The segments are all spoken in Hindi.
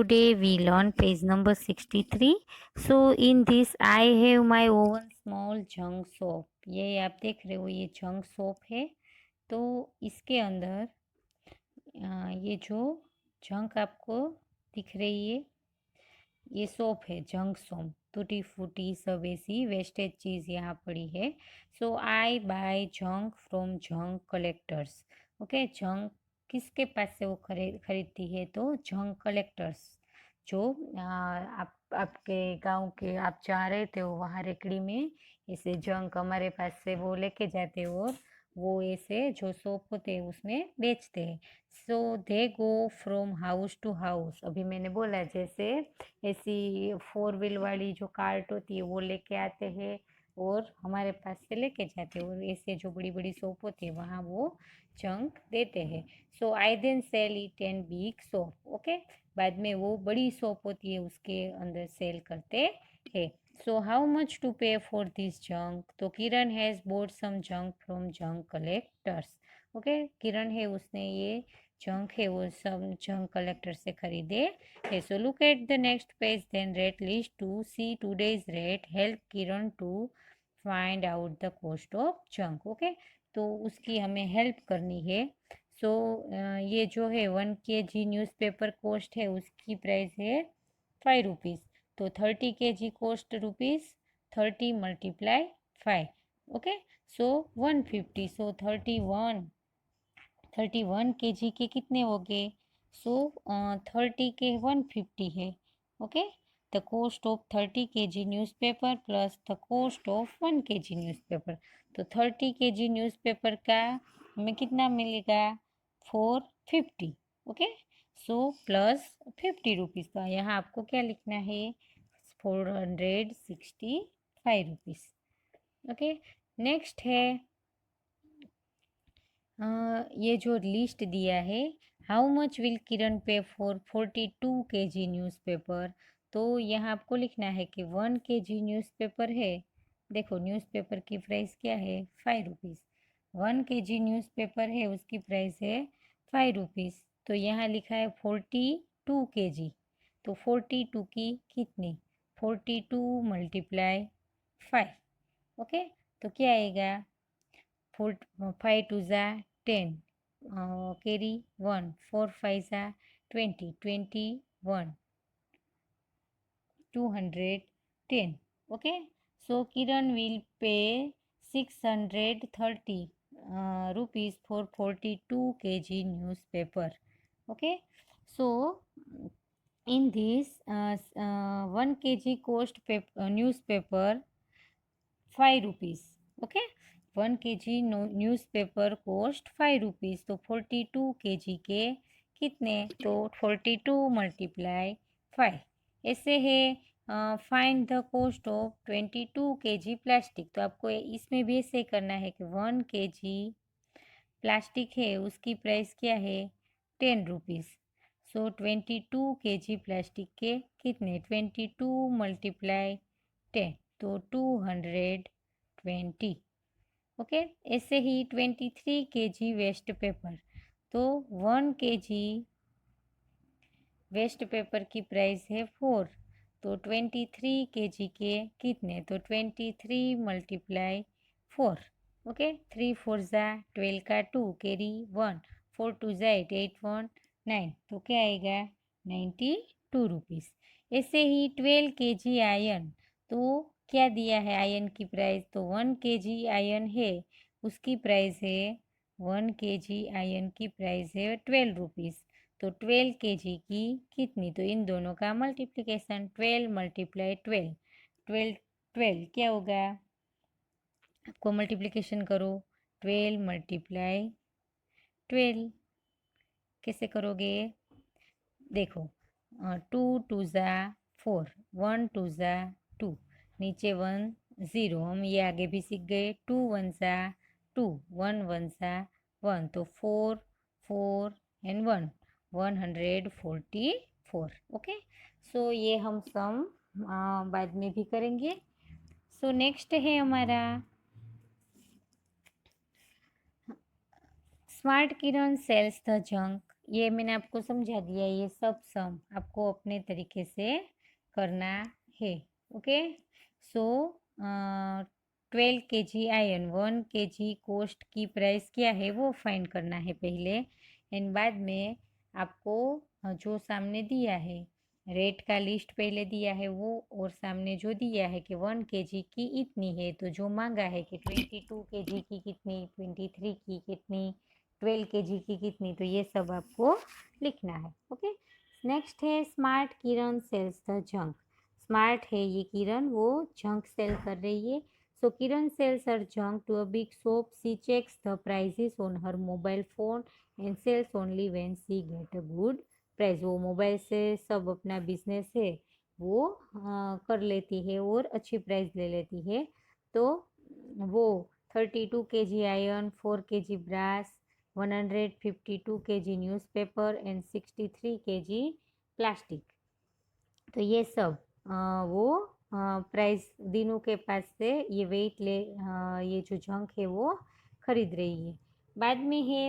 today we learn page number 63. So in this I have my own small junk soap. ये आप देख रहे हो, ये जंक सोप है। तो इसके अंदर ये जो जंक आपको दिख रही है, ये सोप है, जंक सोप। टूटी फूटी सब ऐसी वेस्टेज चीज़ यहाँ पड़ी है। So I buy junk from junk collectors. Okay, junk किसके पास से वो खरीदती है? तो जंक कलेक्टर्स, जो आपके गांव के आप जा रहे थे वो वहाँ रेकड़ी में ऐसे जंक हमारे पास से वो लेके जाते हैं और वो ऐसे जो सोप होते हैं उसमें बेचते हैं। So they go from house to house. अभी मैंने बोला जैसे ऐसी 4 व्हील वाली जो कार्ट होती है वो लेके आते हैं और हमारे पास से लेके जाते हैं, और ऐसे जो बड़ी बड़ी शॉप होती है वहाँ वो जंक देते हैं। So I then sell it in big shop. Okay, बाद में वो बड़ी शॉप होती है उसके अंदर सेल करते हैं। So how much to pay for this junk? तो Kiran has bought some junk from junk collectors. Okay, Kiran है उसने ये जंक है वो सब जंक कलेक्टर से खरीदे है। So look at the next page then rate list to see today's rate help Kiran to find out the cost of junk. Okay, तो उसकी हमें हेल्प करनी है। सो ये जो है 1 kg न्यूज़पेपर कॉस्ट है, उसकी प्राइस है 5 रुपीज़। तो 30 kg cost rupees 30 multiply 5। Okay, so 150। So 31 kg के कितने हो गए? सो 30 के 150 है। Okay, the cost of 30 kg newspaper plus the cost of 1 kg newspaper. तो 30 kg न्यूज़पेपर का हमें कितना मिलेगा? 450। Okay, so plus 50 rupees. तो यहाँ आपको क्या लिखना है? 465 रुपीज़। ओके, नेक्स्ट है ये जो लिस्ट दिया है, हाउ मच विल किरण पे फॉर 42 kg न्यूज़पेपर। तो यहाँ आपको लिखना है कि 1 kg न्यूज़पेपर है। देखो न्यूज़पेपर की प्राइस क्या है? 5 रुपीज़। 1 kg न्यूज़पेपर है उसकी प्राइस है 5 रुपीज़। तो यहाँ लिखा है 42 kg। तो 42 की कितनी? 42 मल्टीप्लाई 5। ओके, तो क्या आएगा? 5 टू ज़ा 10, कैरी 1, 4 5 ज़ा 20, 21, 210। Okay, so Kiran will pay 630 rupees for 42 kg newspaper. Okay, so in this 1 kg cost newspaper 5 rupees. Okay, 1 kg newspaper cost 5 rupees. तो 42 kg के कितने? तो 42 मल्टीप्लाई 5। ऐसे है find the cost of 22 kg plastic. तो आपको इसमें भी ऐसे करना है कि 1 kg प्लास्टिक है उसकी प्राइस क्या है? 10 रुपीज़। सो 22 kg प्लास्टिक के कितने? 22 मल्टीप्लाई 10, तो 220। ओके, ऐसे ही 23 kg वेस्ट पेपर। तो 1 kg वेस्ट पेपर की प्राइस है 4। तो 23 kg के कितने? तो 23 मल्टीप्लाई 4। ओके, 3 4 ज़ा 12 का 2, कैरी 1, 4 2 ज़ा 8, 8 1 9। तो क्या आएगा? 92 रुपीज़। ऐसे ही 12 kg आयन। तो क्या दिया है आयन की प्राइस? तो 1 kg आयन है उसकी प्राइस है 1 kg आयन की प्राइस है 12 रुपीज़। तो 12 kg की कितनी? तो इन दोनों का मल्टीप्लिकेशन 12 मल्टीप्लाई 12, 12 12 क्या होगा? आपको मल्टीप्लिकेशन करो, 12 मल्टीप्लाई 12 कैसे करोगे? देखो 2 2 ज़ा 4, 1 2 ज़ा 2, नीचे 1 0। हम ये आगे भी सीख गए। 2 1 ज़ा 2, 1 1 ज़ा 1, तो 4 4 एंड 1, 144। ओके, सो ये हम सम बाद में भी करेंगे। सो नेक्स्ट है हमारा smart Kiran sells the junk. ये मैंने आपको समझा दिया, ये सब सम आपको अपने तरीके से करना है। ओके, सो 12 kg आयरन 1 kg कॉस्ट की प्राइस क्या है वो फाइंड करना है पहले, एंड बाद में आपको जो सामने दिया है रेट का लिस्ट पहले दिया है वो, और सामने जो दिया है कि 1 kg की इतनी है, तो जो मांगा है कि 22 kg की कितनी, 23 की कितनी, 12 kg की कितनी, तो ये सब आपको लिखना है। ओके, नेक्स्ट है smart Kiran sells the junk. Smart है ये किरण, वो जंक सेल कर रही है। So Kiran sells her junk to a big shop, she checks the prices on her mobile phone and sells only when she get a good price. वो मोबाइल से सब अपना बिजनेस है वो कर लेती है और अच्छी प्राइस ले लेती है। तो वो 32 kg iron, 4 kg brass, 152 kg newspaper and 63 kg plastic, तो ये सब वो प्राइस दीनू के पास से ये वेट ले ये जो जंक है वो खरीद रही है। बाद में है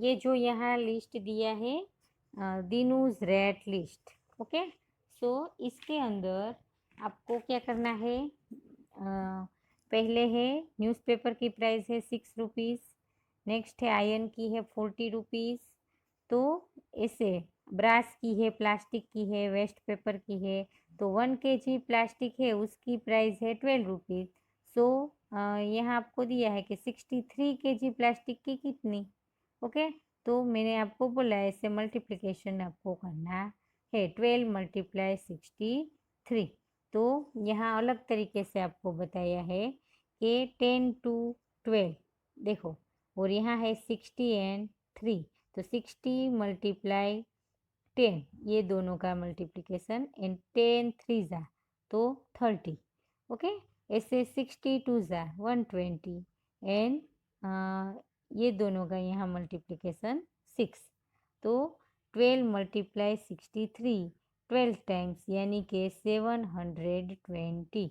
ये जो यहाँ लिस्ट दिया है दीनूज रेट लिस्ट। ओके, सो इसके अंदर आपको क्या करना है, पहले है न्यूज़पेपर की प्राइस है 6 रुपीज़, नेक्स्ट है आयरन की है 40 रुपीज़, तो ऐसे ब्रास की है, प्लास्टिक की है, वेस्ट पेपर की है, तो 1 kg प्लास्टिक है उसकी प्राइस है 12 रुपीज़। सो यहाँ आपको दिया है कि 63 kg प्लास्टिक की कितनी। ओके, तो मैंने आपको बोला ऐसे मल्टीप्लिकेशन आपको करना है, 12 × 63। तो यहाँ अलग तरीके से आपको बताया है कि 10 to 12 देखो, और यहाँ है 60 and 3, तो 60 × 10 ये दोनों का मल्टीप्लिकेशन, एंड 10 3 ज़ा तो 30। ओके, ऐसे 60 2 ज़ा 120, एंड ये दोनों का यहाँ मल्टीप्लिकेशन 6, तो 12 × 63 12 टाइम्स यानी कि 720।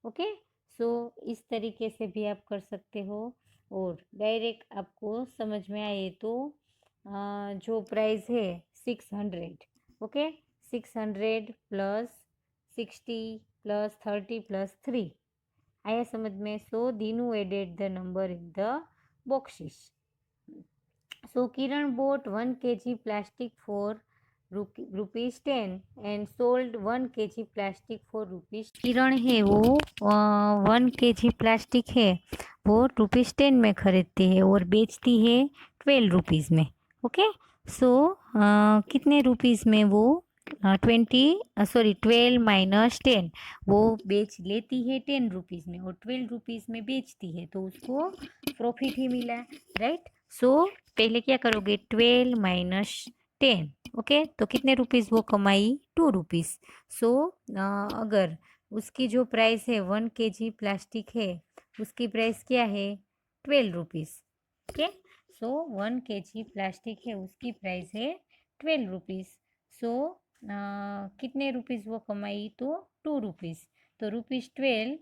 ओके, सो इस तरीके से भी आप कर सकते हो, और डायरेक्ट आपको समझ में आए तो जो प्राइस है 600। ओके, 600 प्लस 60 प्लस 30 प्लस 3 आया समझ में। So Dinu added the number in the boxes. So Kiran bought 1 kg plastic for ₹10 and sold 1 kg plastic for ₹। किरण है वो 1 kg प्लास्टिक है वो ₹10 में खरीदती है और बेचती है 12 रुपीज़ में। ओके, सो कितने रुपीज़ में वो 12 माइनस 10 वो बेच लेती है 10 रुपीज़ में, और 12 रुपीज़ में बेचती है, तो उसको प्रॉफिट ही मिला, राइट। सो पहले क्या करोगे, 12 माइनस 10। ओके, तो कितने रुपीज़ वो कमाई, 2 रुपीज़। सो अगर उसकी जो प्राइस है 1 kg प्लास्टिक है उसकी प्राइस क्या है, 12 रुपीज़। ओके, सो 1 kg प्लास्टिक है उसकी प्राइस है 12 रुपीज़। सो कितने रुपीज़ वो कमाई, तो 2 रुपीज़। तो ₹12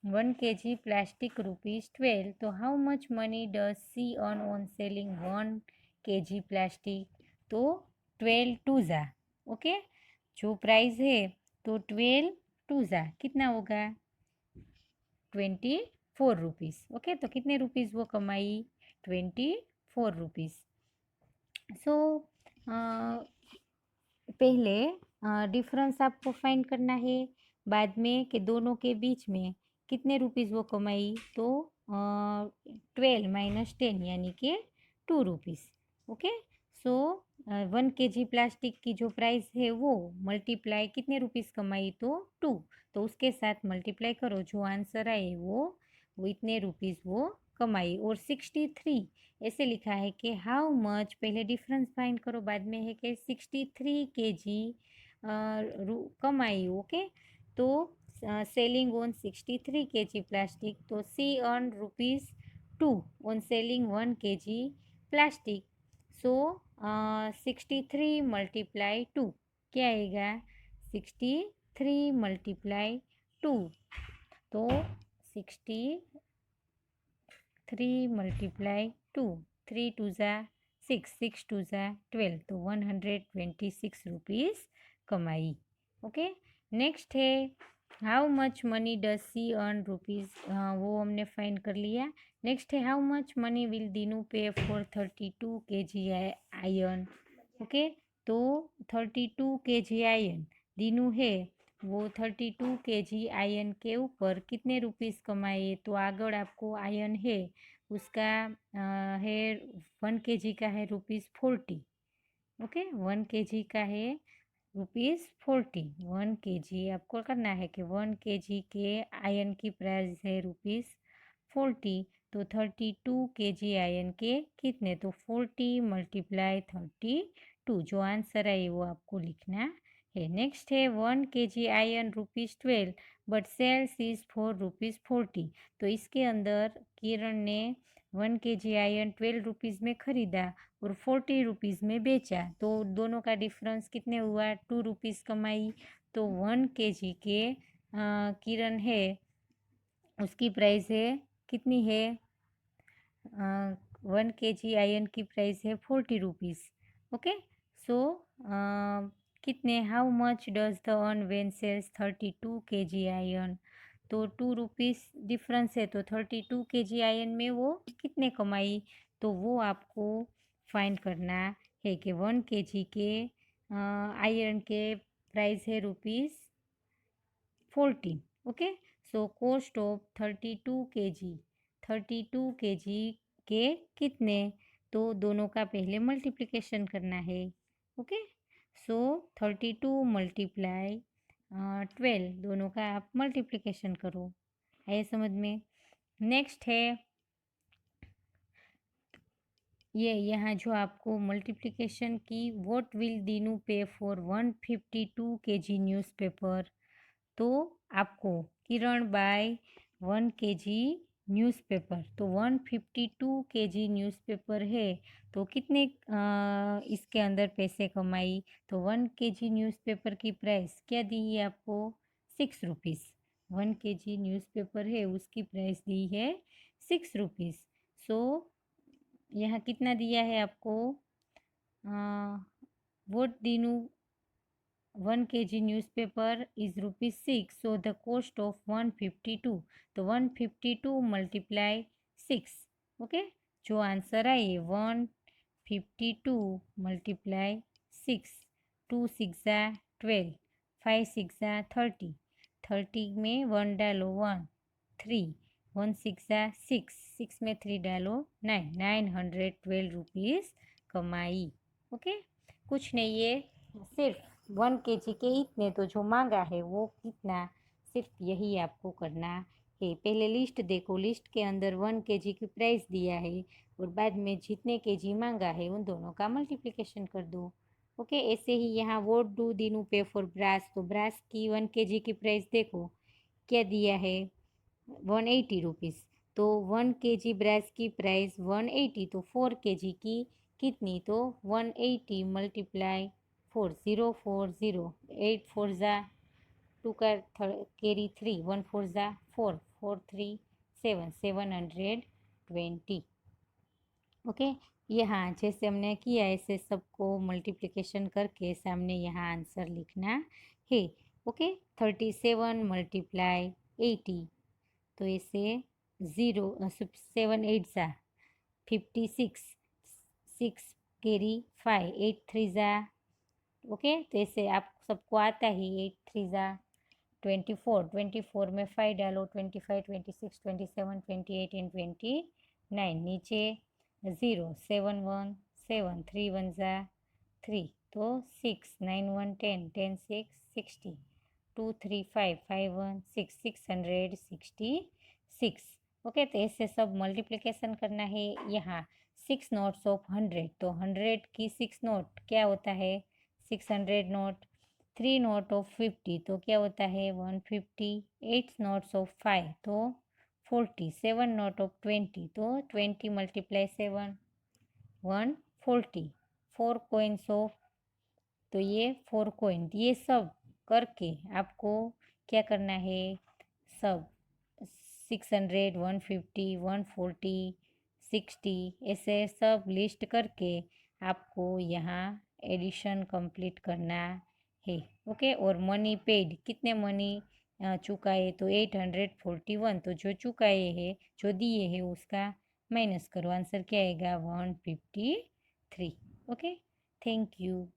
1 kg प्लास्टिक ₹12, तो how much money does she earn on selling 1 kg plastic, तो 12 2 ज़ा। ओके, जो प्राइस है तो 12 2 ज़ा कितना होगा, 24 रुपीज़। ओके, तो कितने रुपीज़ वो कमाई, 24 रुपीज़। सो पहले डिफरेंस आपको फाइंड करना है, बाद में कि दोनों के बीच में कितने रुपीज़ वो कमाई, तो 12 माइनस 10 यानी कि 2 रुपीज़। ओके, सो 1 kg प्लास्टिक की जो प्राइस है वो मल्टीप्लाई कितने रुपीज़ कमाई, तो 2, तो उसके साथ मल्टीप्लाई करो, जो आंसर आए वो इतने रुपीज़ वो कमाई। और 63 ऐसे लिखा है कि हाउ मच, पहले डिफरेंस फाइंड करो, बाद में है कि 63 kg कमाई। ओके, तो सेलिंग ऑन 63 kg प्लास्टिक, तो she earn ₹2 on selling 1 kg plastic. So 63 × 2 क्या आएगा, 63 × 2, तो 63 × 2, 3 2 ज़ा सिक्स टू ज़ा 12, तो 126 रुपीज़ कमाई। ओके, नेक्स्ट है how much money does she earn rupees, वो हमने फाइंड कर लिया। नेक्स्ट है how much money will Dinu पे फॉर 32 kg आयरन। ओके, तो 32 kg आयरन दीनू है वो 32 kg आयरन के ऊपर कितने रुपीज़ कमाए, तो आगड़ आपको आयरन है उसका है 1 kg का है ₹40। ओके, 1 kg का है ₹40। 1 kg आपको करना है कि 1 kg के आयरन की प्राइस है ₹40, तो 32 kg आयरन के कितने, तो 40 × 32, जो आंसर है वो आपको लिखना है। नेक्स्ट है 1 kg iron ₹12 but sales is for ₹40, तो इसके अंदर किरण ने 1 kg आयरन 12 रुपीज़ में ख़रीदा और 40 रुपीज़ में बेचा, तो दोनों का डिफरेंस कितने हुआ, 2 रुपीज़ कमाई। तो 1 kg के किरण है उसकी प्राइस है कितनी है, 1 kg आयरन की प्राइस है 40 रुपीज़। ओके, सो कितने how much does the earn when sells 32 kg आयरन, तो 2 रुपीज़ डिफरेंस है, तो 32 kg आयरन में वो कितने कमाई, तो वो आपको फाइंड करना है कि 1 kg के आयरन के प्राइस है ₹14। Okay, so cost of 32 kg के कितने, तो दोनों का पहले मल्टीप्लिकेशन करना है। ओके, सो 32 × 12, दोनों का आप मल्टीप्लिकेशन करो। आइए समझ में। नेक्स्ट है ये यहाँ जो आपको मल्टीप्लिकेशन की, व्हाट विल दीनू पे फॉर 152 kg न्यूज़पेपर, तो आपको किरण बाय 1 kg न्यूज़पेपर, तो 152 kg न्यूज़पेपर है तो कितने इसके अंदर पैसे कमाई, तो 1 kg न्यूज़पेपर की प्राइस क्या दी है आपको, 6 रुपीज़। 1 kg न्यूज़पेपर है उसकी प्राइस दी है 6 रुपीज़। सो यहाँ कितना दिया है आपको, vote Dinu 1 kg newspaper is ₹6, so the cost of 152, तो 152 × 6। ओके, जो आंसर आए 152 × 6, 2 6 12, 5 6 30, 30 में 1 डालो 1 3, 1 6 6, 6 में 3 डालो 9, 912 रुपीज़ कमाई। ओके, कुछ नहीं, ये सिर्फ 1 kg के इतने, तो जो मांगा है वो कितना, सिर्फ यही आपको करना है। पहले लिस्ट देखो, लिस्ट के अंदर 1 kg की प्राइस दिया है और बाद में जितने kg मांगा है उन दोनों का मल्टीप्लिकेशन कर दो। ओके, ऐसे ही यहाँ व्हाट डू दीनू पे फॉर ब्रास, तो ब्रास की 1 kg की प्राइस देखो क्या दिया है, 180 रुपीज़, तो 1 kg ब्रास की प्राइस 180, तो 4 kg की कितनी, तो 180 × 4, 040, 8 4 ज़ा 2 का कैरी 3, 1 4 ज़ा 4, 4 3 7, 720। ओके, यहाँ जैसे हमने किया ऐसे सबको मल्टीप्लिकेशन करके सामने यहाँ आंसर लिखना है। ओके, 37 × 80, तो ऐसे 7 8 ज़ा 56, 6 कैरी 5, 8 3 ज़ा, ओके, तो ऐसे आप सबको आता ही 8 3 ज़ा 24, 24 में 5 डालो 25 26 27 28 एंड 29, नीचे 0 7 1 7, 3 1 ज़ा 3, तो 6 9 1 10 10 6 60, 2 3 5 5 1 6, 666। ओके, तो ऐसे सब मल्टीप्लिकेशन करना है। यहाँ 6 नोट्स ऑफ 100, तो 100 की 6 नोट क्या होता है, 600 नोट। 3 नोट ऑफ 50, तो क्या होता है 150। 8 नोट्स ऑफ 5, तो 40। 7 नोट ऑफ 20, तो 20 × 7 140। 4 कॉइन्स ऑफ, तो ये 4 कॉइन, ये सब करके आपको क्या करना है, सब 600 150 140 60 ऐसे सब लिस्ट करके आपको यहाँ एडिशन कंप्लीट करना है। ओके, और मनी पेड, कितने मनी चुकाए तो 841, तो जो चुकाए हैं, जो दिए हैं उसका माइनस करो, आंसर क्या आएगा 153। Okay, thank you.